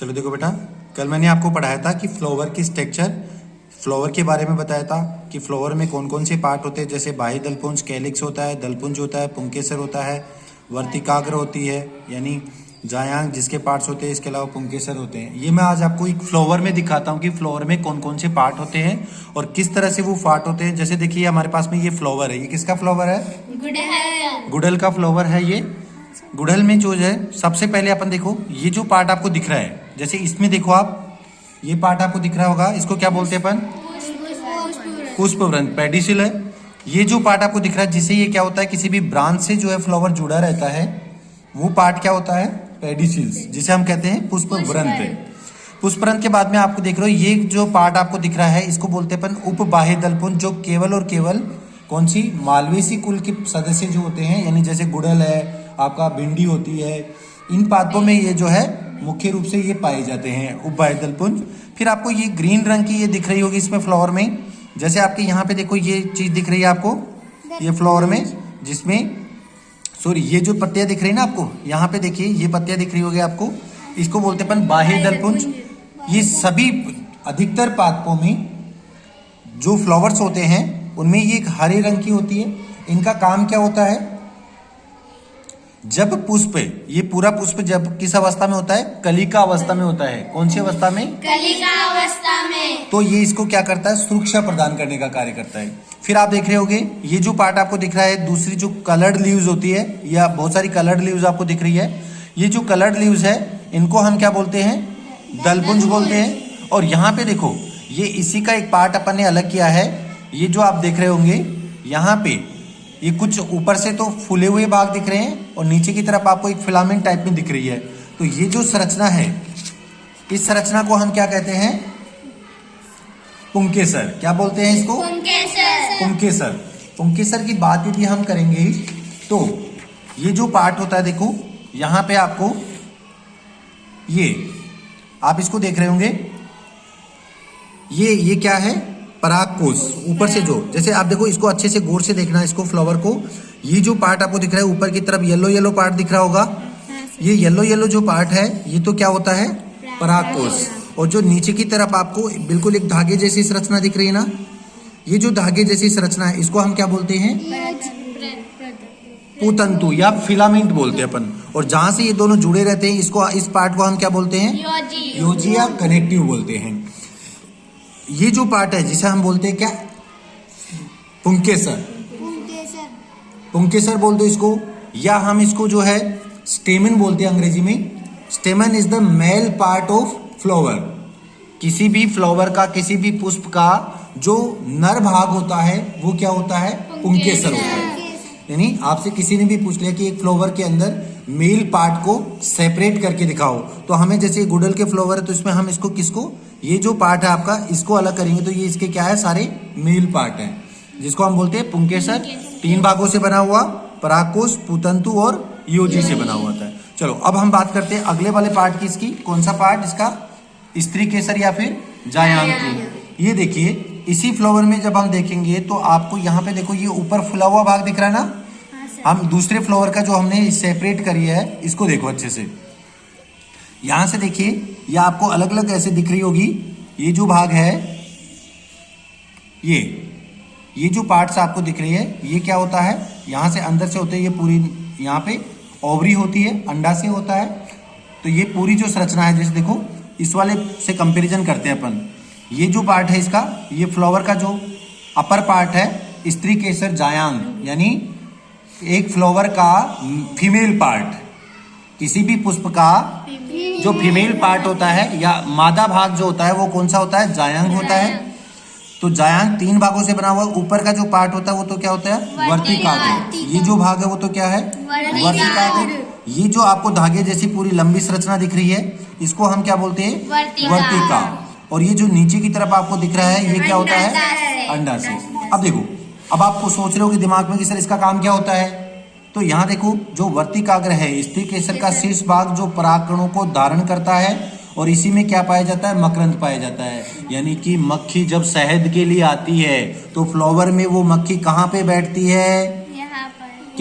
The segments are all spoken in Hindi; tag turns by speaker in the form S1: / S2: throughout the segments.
S1: चलो देखो बेटा, कल मैंने आपको पढ़ाया था कि फ्लावर की स्ट्रक्चर, फ्लावर के बारे में बताया था कि फ्लावर में कौन कौन से पार्ट होते हैं। जैसे बाह्य दलपुंज, कैलिक्स होता है, दलपुंज होता है, पुंकेसर होता है, वर्तिकाग्र होती है यानी जायांग जिसके पार्ट्स होते हैं, इसके अलावा पुंकेसर होते हैं। ये मैं आज आपको एक फ्लावर में दिखाता हूँ कि फ्लावर में कौन कौन से पार्ट होते हैं और किस तरह से वो पार्ट होते हैं। जैसे देखिए हमारे पास में ये फ्लावर है, ये किसका फ्लावर है?
S2: गुड़हल।
S1: गुड़हल का फ्लावर है ये। गुड़हल में जो है सबसे पहले अपन देखो, ये जो पार्ट आपको दिख रहा है, जैसे इसमें देखो आप, ये पार्ट आपको दिख रहा होगा, इसको क्या बोलते हैं अपन? पुष्पवृंत, पेडिसिल है। ये जो पार्ट आपको दिख रहा है, जिससे ये क्या होता है, किसी भी ब्रांच से जो है फ्लावर जुड़ा रहता है, वो पार्ट क्या होता है? पेडिसिल्स, जिसे हम कहते हैं पुष्पवृंत। पुष्पवृंत के बाद में आपको देख रहे हो, ये जो पार्ट आपको दिख रहा है, इसको बोलते हैं अपन उपबाह्य दलपुंज, जो केवल और केवल कौन सी मालवेसी कुल के सदस्य जो होते हैं, यानी जैसे गुड़हल है, आपका भिंडी होती है, इन पादपों में ये जो है मुख्य रूप से ये पाए जाते हैं उपबाह्य दलपुंज। फिर आपको ये ग्रीन रंग की ये दिख रही होगी इसमें फ्लावर में, जैसे आपके यहाँ पे देखो ये चीज दिख रही है आपको, ये फ्लावर में, जिसमें सॉरी ये जो पत्तियां दिख रही है ना आपको, यहाँ पे देखिए ये पत्तियां दिख रही होगी आपको, इसको बोलते हैं अपन बाह्य दलपुंज। ये सभी अधिकतर पादपों में जो फ्लावर्स होते हैं उनमें ये एक हरे रंग की होती है। इनका काम क्या होता है? जब पुष्प, ये पूरा पुष्प जब किस अवस्था में होता है? कलिका अवस्था में होता है। कौन सी अवस्था में?
S2: कलिका अवस्था में।
S1: तो ये इसको क्या करता है? सुरक्षा प्रदान करने का कार्य करता है। फिर आप देख रहे होगे ये जो पार्ट आपको दिख रहा है, दूसरी जो कलर्ड लीव्स होती है, या बहुत सारी कलर्ड लीव्स आपको दिख रही है, ये जो कलर्ड लीव्स है इनको हम क्या बोलते हैं? दलपुंज बोलते हैं। और यहाँ पे देखो, ये इसी का एक पार्ट अपन ने अलग किया है। ये जो आप देख रहे होंगे यहाँ पे, ये कुछ ऊपर से तो फूले हुए भाग दिख रहे हैं और नीचे की तरफ आपको एक फिलामेंट टाइप में दिख रही है। तो ये जो संरचना है, इस संरचना को हम क्या कहते हैं? पुंकेसर। क्या बोलते हैं इसको? पुंकेसर। पुंकेसर की बात यदि हम करेंगे तो ये जो पार्ट होता है, देखो यहाँ पे आपको ये आप इसको देख रहे होंगे, ये क्या है? परागकोश। ऊपर से जो, जैसे आप देखो इसको अच्छे से गौर से देखना, इसको फ्लावर को, ये जो पार्ट आपको दिख रहा है ऊपर की तरफ येलो येलो पार्ट दिख रहा होगा, ये येलो येलो जो पार्ट है ये तो क्या होता है? परागकोश। और जो नीचे की तरफ आपको बिल्कुल एक धागे जैसी संरचना दिख रही है ना, ये जो धागे जैसी संरचना है इसको हम क्या बोलते हैं? पूतंतु या फिलामेंट बोलते हैं अपन। और जहां से ये दोनों जुड़े रहते हैं, इसको, इस पार्ट को हम क्या बोलते हैं? योजी या कनेक्टिव बोलते हैं। ये जो पार्ट है जिसे हम बोलते हैं क्या? पुंकेसर। पुंकेसर बोल दो इसको, या हम इसको जो है स्टेमन बोलते हैं अंग्रेजी में। स्टेमन is the male part of flower. किसी भी फ्लावर का, किसी भी पुष्प का जो नर भाग होता है वो क्या होता है? पुंकेसर होता है। यानी आपसे किसी ने भी पूछ लिया कि एक फ्लावर के अंदर मेल पार्ट को सेपरेट करके दिखाओ, तो हमें, जैसे गुड़हल के फ्लावर है तो इसमें हम इसको किसको, ये जो पार्ट है आपका, इसको अलग करेंगे तो ये इसके क्या है? सारे मेल पार्ट हैं, जिसको हम बोलते हैं पुंकेसर। 3 भागों से बना हुआ, परागकोश, पूतंतु और योजी से बना हुआ था। चलो अब हम बात करते हैं अगले वाले पार्ट की। इसकी कौन सा पार्ट? इसका स्त्री केसर या फिर जायांग की। ये देखिए इसी फ्लावर में जब हम देखेंगे तो आपको यहाँ पे देखो, ये ऊपर फुला हुआ भाग दिख रहा है ना। हम दूसरे फ्लावर का जो हमने सेपरेट करी है, इसको देखो अच्छे से, यहां से देखिए, ये आपको अलग अलग ऐसे दिख रही होगी। ये जो भाग है, ये जो पार्ट्स आपको दिख रही है, ये क्या होता है? यहां से अंदर से होते हैं, ये पूरी यहाँ पे ओवरी होती है, अंडा से होता है। तो ये पूरी जो संरचना है, जैसे देखो इस वाले से कंपैरिजन करते हैं अपन, ये जो पार्ट है इसका, ये फ्लावर का जो अपर पार्ट है, स्त्री केसर जायांग, यानी एक फ्लावर का फीमेल पार्ट, किसी भी पुष्प का जो फीमेल पार्ट होता है या मादा भाग जो होता है वो कौन सा होता है? जायांग होता है। तो जायांग 3 भागों से बना हुआ। ऊपर का जो पार्ट होता है वो तो क्या होता है? वर्तिकाग्र। ये जो भाग है वो तो क्या है? वर्तिकाग्र। ये जो आपको धागे जैसी पूरी लंबी संरचना दिख रही है, इसको हम क्या बोलते हैं? वर्तिका। और ये जो नीचे की तरफ आपको दिख रहा है, ये क्या होता है? अंडाशय। अब देखो, अब आपको सोच रहे हो कि दिमाग में कि सर इसका काम क्या होता है, तो यहाँ देखो, जो वर्तिकाग्र है, स्त्री केसर का शीर्ष भाग जो परागकणों को धारण करता है, और इसी में क्या पाया जाता है? मकरंद पाया जाता है। यानी कि मक्खी जब शहद के लिए आती है तो फ्लावर में वो मक्खी कहाँ पे बैठती है?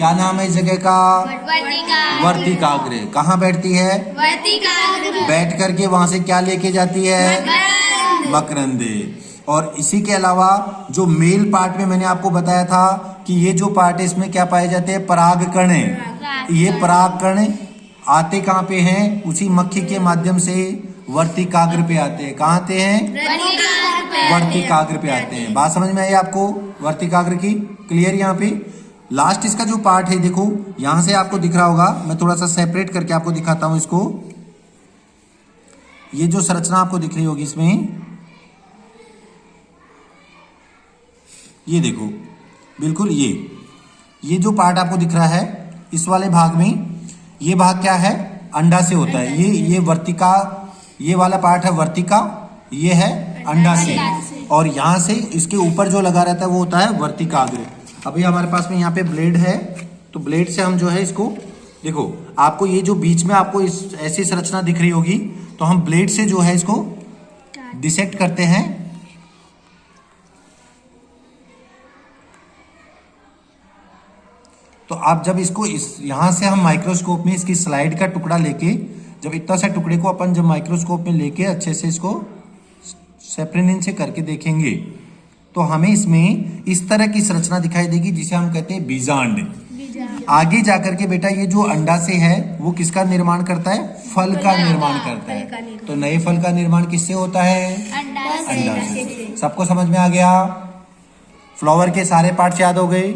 S1: क्या नाम है इस जगह का?
S2: वर्तिका
S1: वर्तिकाग्र। कहाँ बैठती है?
S2: वर्तिका
S1: बैठ करके वहां से क्या लेके जाती है? मकरंद। और इसी के अलावा जो मेल पार्ट में मैंने आपको बताया था कि ये जो पार्ट है इसमें क्या पाए जाते हैं? परागकण। ये परागकण आते कहाँ पे हैं? उसी मक्खी के माध्यम से वर्तिकाग्र पे आते हैं। कहाँ आते हैं? वर्तिकाग्र पे आते हैं। बात समझ में आई आपको वर्तिकाग्र की? क्लियर? यहाँ पे लास्ट इसका जो पार्ट है देखो, यहां से आपको दिख रहा होगा, मैं थोड़ा सा सेपरेट करके आपको दिखाता हूं इसको। ये जो संरचना आपको दिख रही होगी इसमें, ये देखो बिल्कुल ये जो पार्ट आपको दिख रहा है इस वाले भाग में, ये भाग क्या है? अंडा से होता है। ये वर्तिका, ये वाला पार्ट है वर्तिका, ये है अंडा से। और यहां से इसके ऊपर जो लगा रहता है वो होता है वर्तिकाग्र। अभी हमारे पास में यहाँ पे ब्लेड है, तो ब्लेड से हम जो है इसको, देखो आपको ये जो बीच में आपको इस ऐसी संरचना दिख रही होगी, तो हम ब्लेड से जो है इसको डिसेक्ट करते हैं। तो आप जब इसको यहां से हम माइक्रोस्कोप में इसकी स्लाइड का टुकड़ा लेके, जब इतना सा टुकड़े को अपन जब माइक्रोस्कोप में लेके अच्छे से इसको सेपरेनिन से करके देखेंगे, तो हमें इसमें इस तरह की संरचना दिखाई देगी जिसे हम कहते हैं बीजांड। आगे जाकर के बेटा ये जो अंडा से है वो किसका निर्माण करता है? फल का निर्माण करता है। तो नए फल का निर्माण किससे होता है? अंडा से। सबको समझ में आ गया? फ्लावर के सारे पार्ट्स याद हो गए?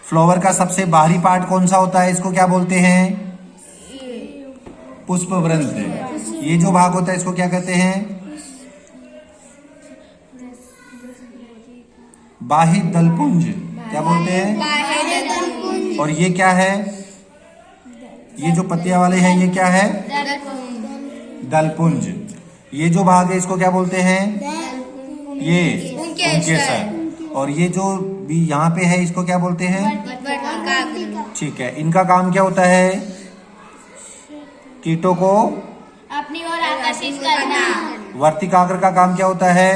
S1: फ्लावर का सबसे बाहरी पार्ट कौन सा होता है? इसको क्या बोलते हैं? पुष्पवृंत। ये जो भाग होता है इसको क्या कहते हैं? बाह्य दलपुंज। क्या बोलते हैं? और ये क्या है? ये जो पत्तियां वाले हैं ये क्या है? दलपुंज। ये जो भाग है इसको क्या बोलते हैं? ये पुंकेसर। और ये जो भी यहाँ पे है इसको क्या बोलते हैं? ठीक है। इनका काम क्या होता है? कीटों को
S2: अपनी ओर आकर्षित करना।
S1: वर्तिकाग्र का काम क्या होता है?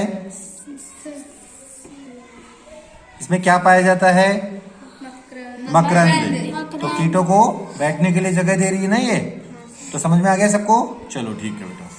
S1: इसमें क्या पाया जाता है? मकरंद। तो कीटों को बैठने के लिए जगह दे रही है ना ये। तो समझ में आ गया सबको? चलो ठीक है बेटा।